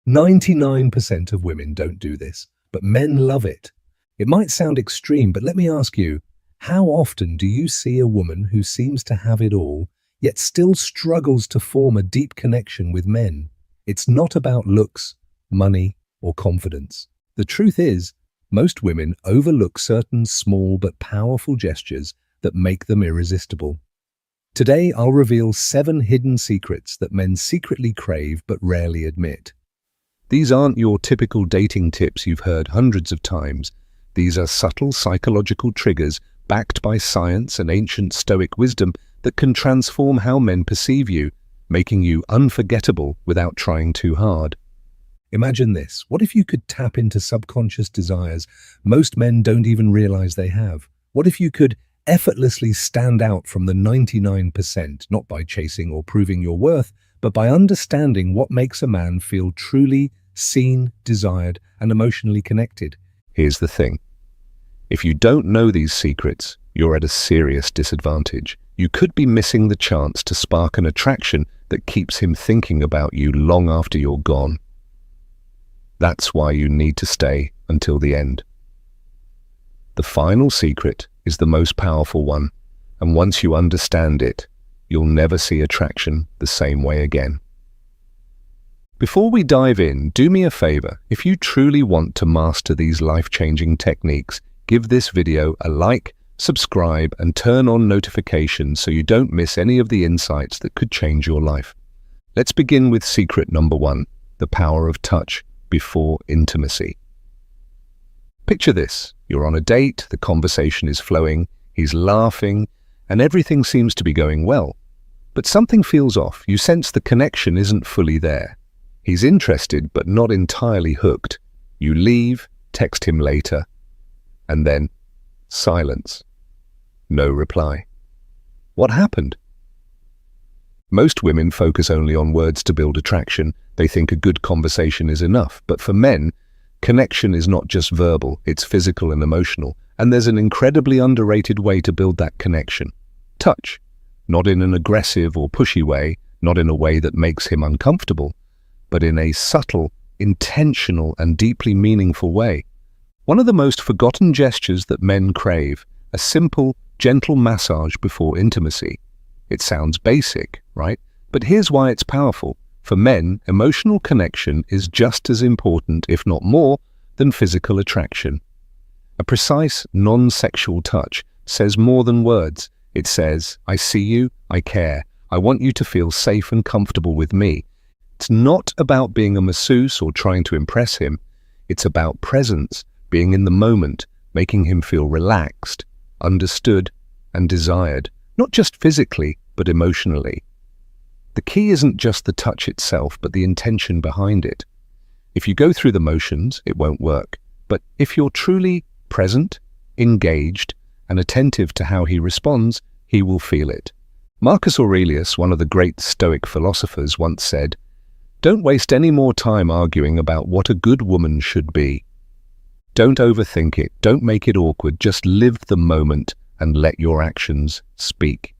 99% of women don't do this, but men love it. It might sound extreme, but let me ask you, how often do you see a woman who seems to have it all, yet still struggles to form a deep connection with men? It's not about looks, money, or confidence. The truth is, most women overlook certain small but powerful gestures that make them irresistible. Today, I'll reveal 7 hidden secrets that men secretly crave but rarely admit. These aren't your typical dating tips you've heard hundreds of times. These are subtle psychological triggers backed by science and ancient Stoic wisdom that can transform how men perceive you, making you unforgettable without trying too hard. Imagine this. What if you could tap into subconscious desires most men don't even realize they have? What if you could effortlessly stand out from the 99%, not by chasing or proving your worth, but by understanding what makes a man feel truly seen, desired, and emotionally connected? Here's the thing. If you don't know these secrets, you're at a serious disadvantage. You could be missing the chance to spark an attraction that keeps him thinking about you long after you're gone. That's why you need to stay until the end. The final secret is the most powerful one, and once you understand it, you'll never see attraction the same way again. Before we dive in, do me a favor. If you truly want to master these life-changing techniques, give this video a like, subscribe, and turn on notifications so you don't miss any of the insights that could change your life. Let's begin with secret number 1, the power of touch before intimacy. Picture this. You're on a date, the conversation is flowing, he's laughing, and everything seems to be going well. But something feels off. You sense the connection isn't fully there. He's interested, but not entirely hooked. You leave, text him later, and then silence. No reply. What happened? Most women focus only on words to build attraction. They think a good conversation is enough. But for men, connection is not just verbal, it's physical and emotional. And there's an incredibly underrated way to build that connection. Touch. Not in an aggressive or pushy way, not in a way that makes him uncomfortable, but in a subtle, intentional, and deeply meaningful way. One of the most forgotten gestures that men crave, a simple, gentle massage before intimacy. It sounds basic, right? But here's why it's powerful. For men, emotional connection is just as important, if not more, than physical attraction. A precise, non-sexual touch says more than words. It says, I see you, I care, I want you to feel safe and comfortable with me. It's not about being a masseuse or trying to impress him. It's about presence, being in the moment, making him feel relaxed, understood, and desired, not just physically, but emotionally. The key isn't just the touch itself, but the intention behind it. If you go through the motions, it won't work. But if you're truly present, engaged, and attentive to how he responds, he will feel it. Marcus Aurelius, one of the great Stoic philosophers, once said, "Don't waste any more time arguing about what a good woman should be. Don't overthink it, don't make it awkward, just live the moment and let your actions speak."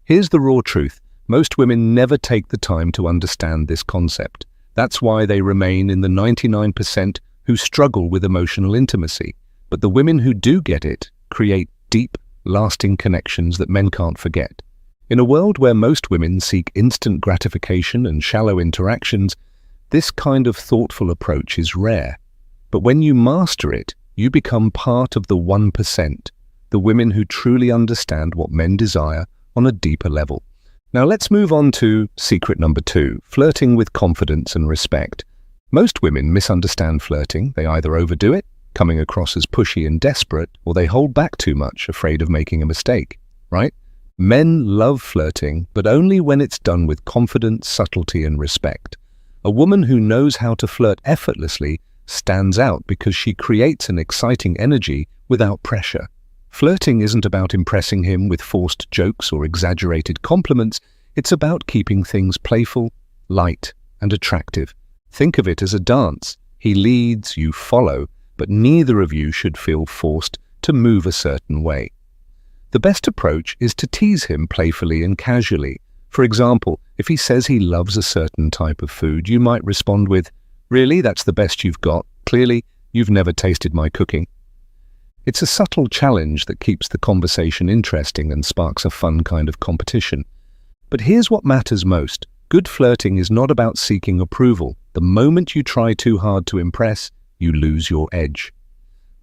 Here's the raw truth. Most women never take the time to understand this concept. That's why they remain in the 99% who struggle with emotional intimacy. But the women who do get it create deep, lasting connections that men can't forget. In a world where most women seek instant gratification and shallow interactions, this kind of thoughtful approach is rare. But when you master it, you become part of the 1%, the women who truly understand what men desire on a deeper level. Now let's move on to secret number 2, flirting with confidence and respect. Most women misunderstand flirting. They either overdo it, coming across as pushy and desperate, or they hold back too much, afraid of making a mistake, right? Men love flirting, but only when it's done with confidence, subtlety, and respect. A woman who knows how to flirt effortlessly stands out because she creates an exciting energy without pressure. Flirting isn't about impressing him with forced jokes or exaggerated compliments. It's about keeping things playful, light, and attractive. Think of it as a dance. He leads, you follow, but neither of you should feel forced to move a certain way. The best approach is to tease him playfully and casually. For example, if he says he loves a certain type of food, you might respond with, Really, that's the best you've got? Clearly, you've never tasted my cooking. It's a subtle challenge that keeps the conversation interesting and sparks a fun kind of competition. But here's what matters most. Good flirting is not about seeking approval. The moment you try too hard to impress, you lose your edge.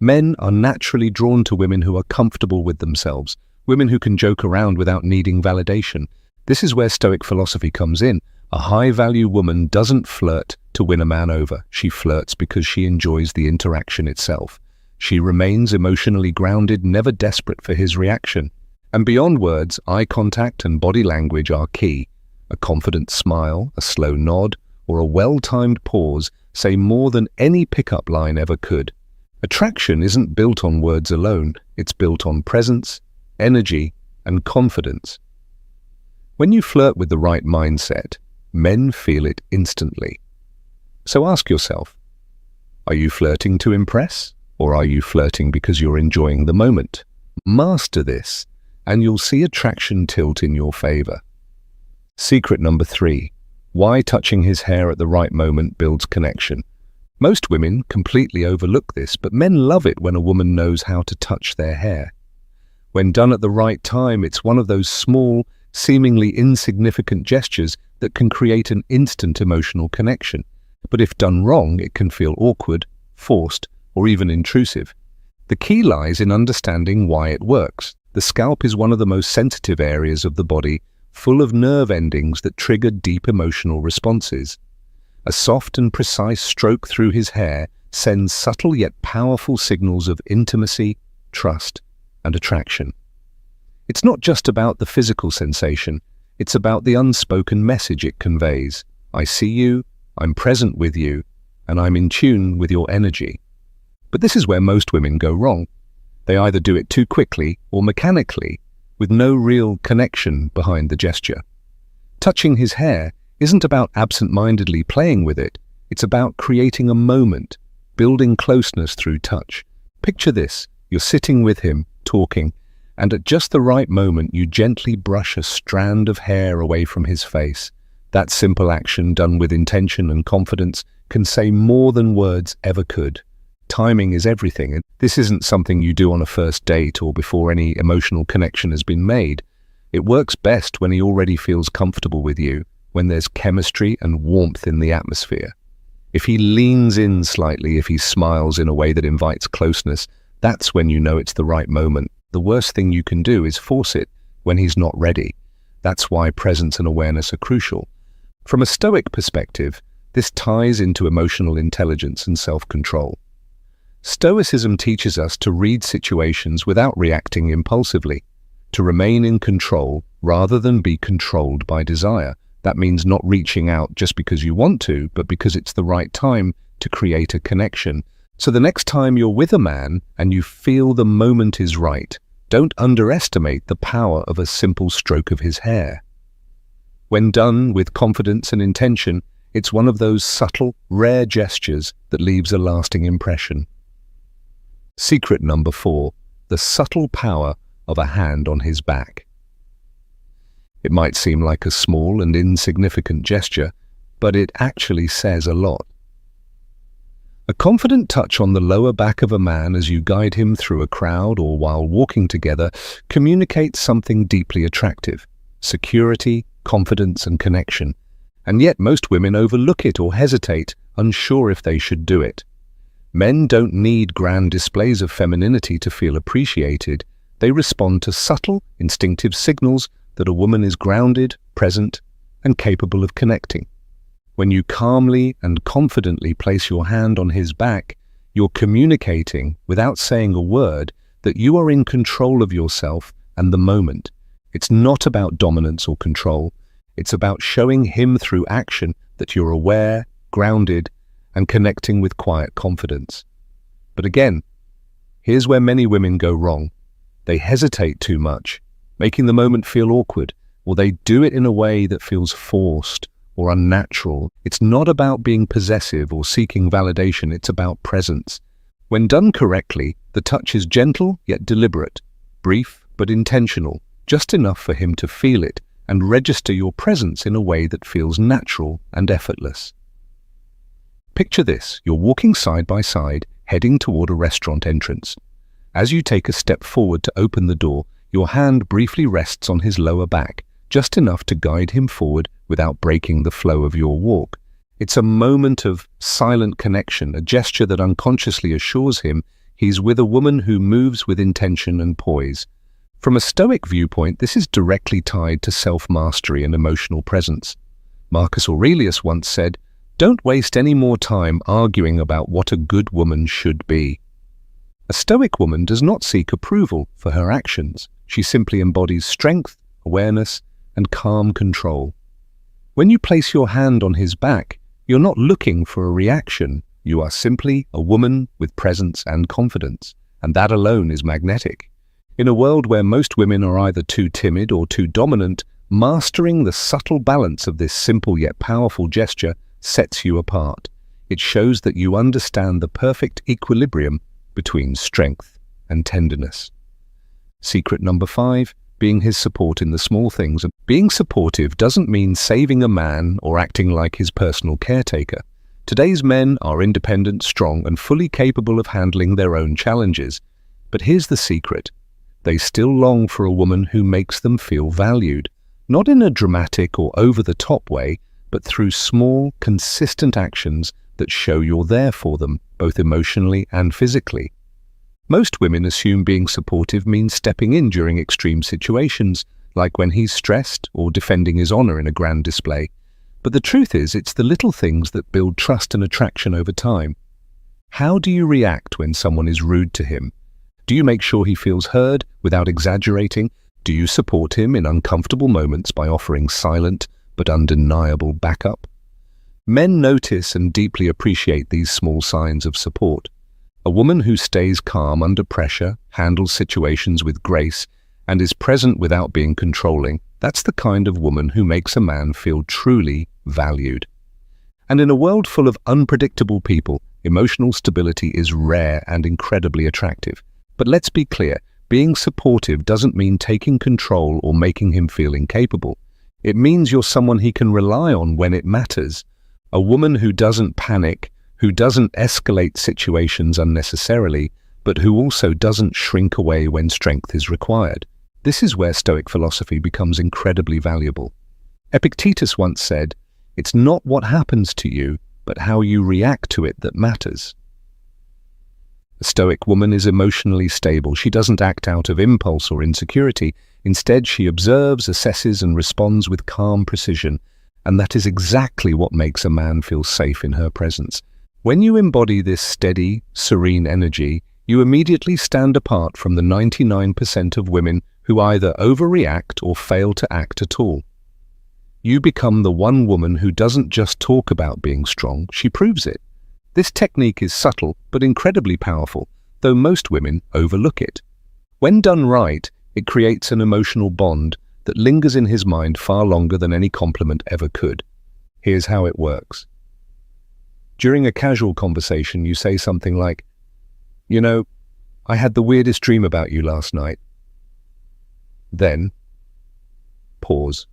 Men are naturally drawn to women who are comfortable with themselves, women who can joke around without needing validation. This is where Stoic philosophy comes in. A high-value woman doesn't flirt to win a man over. She flirts because she enjoys the interaction itself. She remains emotionally grounded, never desperate for his reaction. And beyond words, eye contact and body language are key. A confident smile, a slow nod, or a well-timed pause say more than any pickup line ever could. Attraction isn't built on words alone. It's built on presence, energy, and confidence. When you flirt with the right mindset, men feel it instantly. So ask yourself, are you flirting to impress, or are you flirting because you're enjoying the moment? Master this, and you'll see attraction tilt in your favor. Secret number 3. Why touching his hair at the right moment builds connection. Most women completely overlook this, but men love it when a woman knows how to touch their hair. When done at the right time, it's one of those small, seemingly insignificant gestures that can create an instant emotional connection. But if done wrong, it can feel awkward, forced, or even intrusive. The key lies in understanding why it works. The scalp is one of the most sensitive areas of the body, full of nerve endings that trigger deep emotional responses. A soft and precise stroke through his hair sends subtle yet powerful signals of intimacy, trust, and attraction. It's not just about the physical sensation, it's about the unspoken message it conveys. I see you, I'm present with you, and I'm in tune with your energy. But this is where most women go wrong. They either do it too quickly or mechanically, with no real connection behind the gesture. Touching his hair isn't about absent-mindedly playing with it, it's about creating a moment, building closeness through touch. Picture this, you're sitting with him, talking, and at just the right moment you gently brush a strand of hair away from his face. That simple action, done with intention and confidence, can say more than words ever could. Timing is everything, and this isn't something you do on a first date or before any emotional connection has been made. It works best when he already feels comfortable with you, when there's chemistry and warmth in the atmosphere. If he leans in slightly, if he smiles in a way that invites closeness, that's when you know it's the right moment. The worst thing you can do is force it when he's not ready. That's why presence and awareness are crucial. From a Stoic perspective, this ties into emotional intelligence and self-control. Stoicism teaches us to read situations without reacting impulsively, to remain in control rather than be controlled by desire. That means not reaching out just because you want to, but because it's the right time to create a connection. So the next time you're with a man and you feel the moment is right, don't underestimate the power of a simple stroke of his hair. When done with confidence and intention, it's one of those subtle, rare gestures that leaves a lasting impression. Secret number 4, the subtle power of a hand on his back. It might seem like a small and insignificant gesture, but it actually says a lot. A confident touch on the lower back of a man as you guide him through a crowd or while walking together communicates something deeply attractive: security, confidence, and connection. And yet most women overlook it or hesitate, unsure if they should do it. Men don't need grand displays of femininity to feel appreciated. They respond to subtle, instinctive signals that a woman is grounded, present, and capable of connecting. When you calmly and confidently place your hand on his back, you're communicating, without saying a word, that you are in control of yourself and the moment. It's not about dominance or control. It's about showing him through action that you're aware, grounded, and connecting with quiet confidence. But again, here's where many women go wrong. They hesitate too much, making the moment feel awkward, or they do it in a way that feels forced or unnatural. It's not about being possessive or seeking validation, it's about presence. When done correctly, the touch is gentle yet deliberate, brief but intentional, just enough for him to feel it and register your presence in a way that feels natural and effortless. Picture this, you're walking side by side, heading toward a restaurant entrance. As you take a step forward to open the door, your hand briefly rests on his lower back, just enough to guide him forward without breaking the flow of your walk. It's a moment of silent connection, a gesture that unconsciously assures him he's with a woman who moves with intention and poise. From a Stoic viewpoint, this is directly tied to self-mastery and emotional presence. Marcus Aurelius once said, "Don't waste any more time arguing about what a good woman should be." A Stoic woman does not seek approval for her actions. She simply embodies strength, awareness, and calm control. When you place your hand on his back, you're not looking for a reaction. You are simply a woman with presence and confidence, and that alone is magnetic. In a world where most women are either too timid or too dominant, mastering the subtle balance of this simple yet powerful gesture sets you apart. It shows that you understand the perfect equilibrium between strength and tenderness. Secret number 5, being his support in the small things. Being supportive doesn't mean saving a man or acting like his personal caretaker. Today's men are independent, strong, and fully capable of handling their own challenges. But here's the secret. They still long for a woman who makes them feel valued, not in a dramatic or over-the-top way, but through small, consistent actions that show you're there for them, both emotionally and physically. Most women assume being supportive means stepping in during extreme situations, like when he's stressed or defending his honor in a grand display. But the truth is, it's the little things that build trust and attraction over time. How do you react when someone is rude to him? Do you make sure he feels heard without exaggerating? Do you support him in uncomfortable moments by offering silent but undeniable backup? Men notice and deeply appreciate these small signs of support. A woman who stays calm under pressure, handles situations with grace, and is present without being controlling, that's the kind of woman who makes a man feel truly valued. And in a world full of unpredictable people, emotional stability is rare and incredibly attractive. But let's be clear, being supportive doesn't mean taking control or making him feel incapable. It means you're someone he can rely on when it matters. A woman who doesn't panic, who doesn't escalate situations unnecessarily, but who also doesn't shrink away when strength is required. This is where Stoic philosophy becomes incredibly valuable. Epictetus once said, "It's not what happens to you, but how you react to it that matters." A Stoic woman is emotionally stable. She doesn't act out of impulse or insecurity. Instead, she observes, assesses, and responds with calm precision. And that is exactly what makes a man feel safe in her presence. When you embody this steady, serene energy, you immediately stand apart from the 99% of women who either overreact or fail to act at all. You become the one woman who doesn't just talk about being strong, she proves it. This technique is subtle but incredibly powerful, though most women overlook it. When done right, it creates an emotional bond that lingers in his mind far longer than any compliment ever could. Here's how it works. During a casual conversation, you say something like, "You know, I had the weirdest dream about you last night." Then, pause.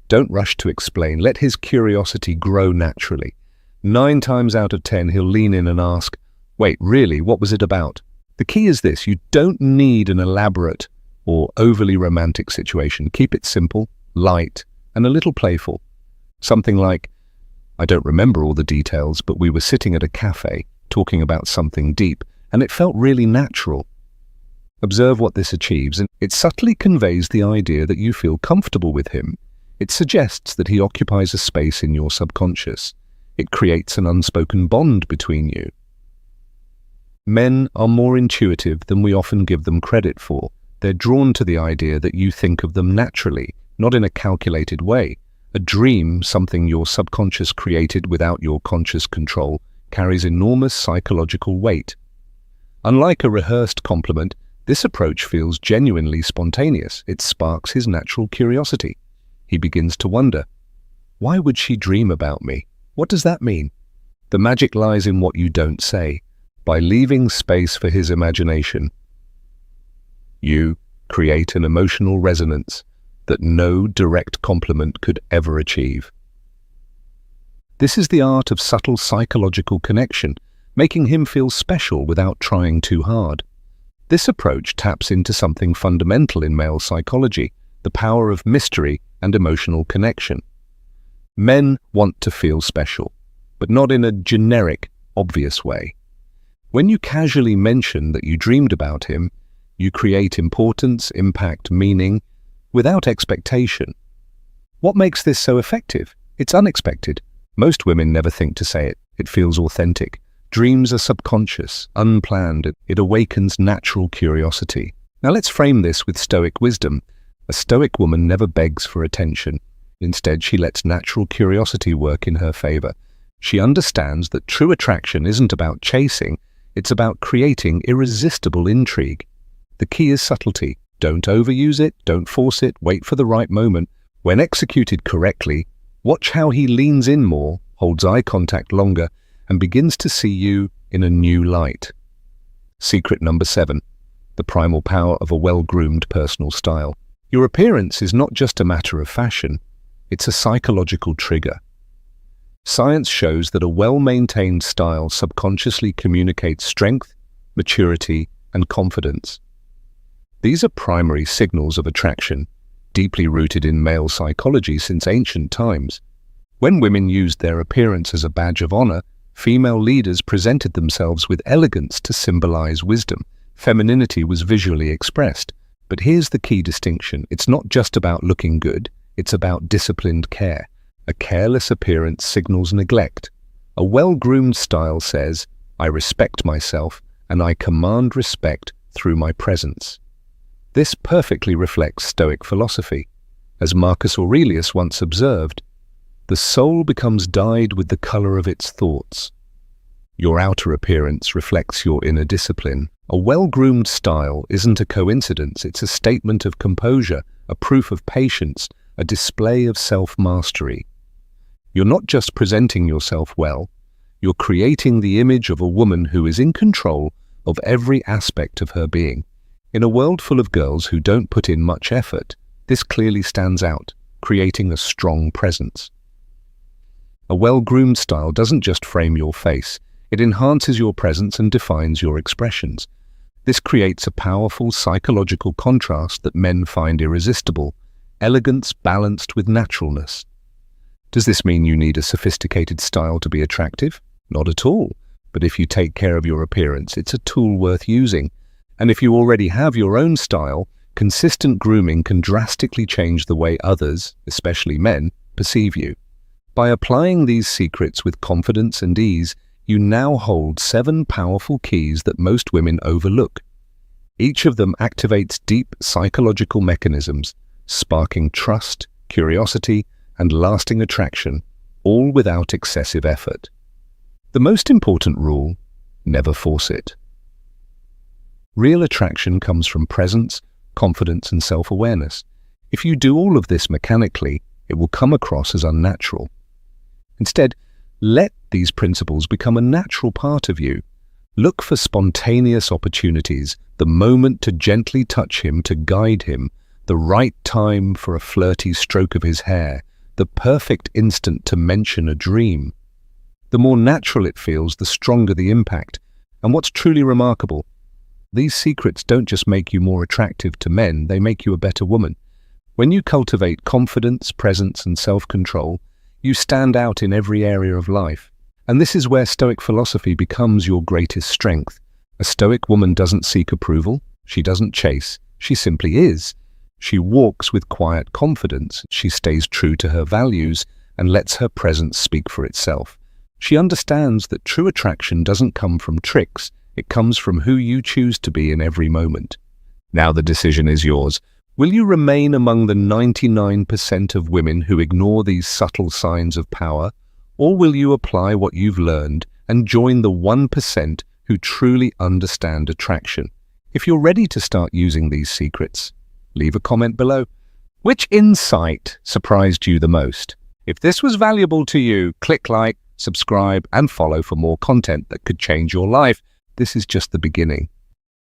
Don't rush to explain. Let his curiosity grow naturally. 9 times out of 10, he'll lean in and ask, "Wait, really, what was it about?" The key is this: you don't need an elaborate or overly romantic situation. Keep it simple, light, and a little playful. Something like, "I don't remember all the details, but we were sitting at a cafe, talking about something deep, and it felt really natural." Observe what this achieves, and it subtly conveys the idea that you feel comfortable with him. It suggests that he occupies a space in your subconscious. It creates an unspoken bond between you. Men are more intuitive than we often give them credit for. They're drawn to the idea that you think of them naturally, not in a calculated way. A dream, something your subconscious created without your conscious control, carries enormous psychological weight. Unlike a rehearsed compliment, this approach feels genuinely spontaneous. It sparks his natural curiosity. He begins to wonder, why would she dream about me? What does that mean? The magic lies in what you don't say. By leaving space for his imagination, you create an emotional resonance that no direct compliment could ever achieve. This is the art of subtle psychological connection, making him feel special without trying too hard. This approach taps into something fundamental in male psychology, the power of mystery and emotional connection. Men want to feel special, but not in a generic, obvious way. When you casually mention that you dreamed about him, you create importance, impact, meaning, without expectation. What makes this so effective? It's unexpected. Most women never think to say it. It feels authentic. Dreams are subconscious, unplanned. It awakens natural curiosity. Now let's frame this with Stoic wisdom. A Stoic woman never begs for attention. Instead, she lets natural curiosity work in her favor. She understands that true attraction isn't about chasing, it's about creating irresistible intrigue. The key is subtlety. Don't overuse it, don't force it, wait for the right moment. When executed correctly, watch how he leans in more, holds eye contact longer, and begins to see you in a new light. Secret number 7. The primal power of a well-groomed personal style. Your appearance is not just a matter of fashion, it's a psychological trigger. Science shows that a well-maintained style subconsciously communicates strength, maturity, and confidence. These are primary signals of attraction, deeply rooted in male psychology since ancient times. When women used their appearance as a badge of honor, female leaders presented themselves with elegance to symbolize wisdom. Femininity was visually expressed. But here's the key distinction. It's not just about looking good, it's about disciplined care. A careless appearance signals neglect. A well-groomed style says, I respect myself and I command respect through my presence. This perfectly reflects Stoic philosophy. As Marcus Aurelius once observed, the soul becomes dyed with the color of its thoughts. Your outer appearance reflects your inner discipline. A well-groomed style isn't a coincidence, it's a statement of composure, a proof of patience, a display of self-mastery. You're not just presenting yourself well, you're creating the image of a woman who is in control of every aspect of her being. In a world full of girls who don't put in much effort, this clearly stands out, creating a strong presence. A well-groomed style doesn't just frame your face, it enhances your presence and defines your expressions. This creates a powerful psychological contrast that men find irresistible, elegance balanced with naturalness. Does this mean you need a sophisticated style to be attractive? Not at all. But if you take care of your appearance, it's a tool worth using. And if you already have your own style, consistent grooming can drastically change the way others, especially men, perceive you. By applying these secrets with confidence and ease, you now hold 7 powerful keys that most women overlook. Each of them activates deep psychological mechanisms, sparking trust, curiosity, and lasting attraction, all without excessive effort. The most important rule: never force it. Real attraction comes from presence, confidence, and self-awareness. If you do all of this mechanically, it will come across as unnatural. Instead, let these principles become a natural part of you. Look for spontaneous opportunities, the moment to gently touch him, to guide him, the right time for a flirty stroke of his hair, the perfect instant to mention a dream. The more natural it feels, the stronger the impact. And what's truly remarkable, these secrets don't just make you more attractive to men, they make you a better woman. When you cultivate confidence, presence, and self-control, you stand out in every area of life. And this is where Stoic philosophy becomes your greatest strength. A Stoic woman doesn't seek approval, she doesn't chase, she simply is. She walks with quiet confidence, she stays true to her values, and lets her presence speak for itself. She understands that true attraction doesn't come from tricks, it comes from who you choose to be in every moment. Now the decision is yours. Will you remain among the 99% of women who ignore these subtle signs of power, or will you apply what you've learned and join the 1% who truly understand attraction? If you're ready to start using these secrets, leave a comment below. Which insight surprised you the most? If this was valuable to you, click like, subscribe, and follow for more content that could change your life. This is just the beginning.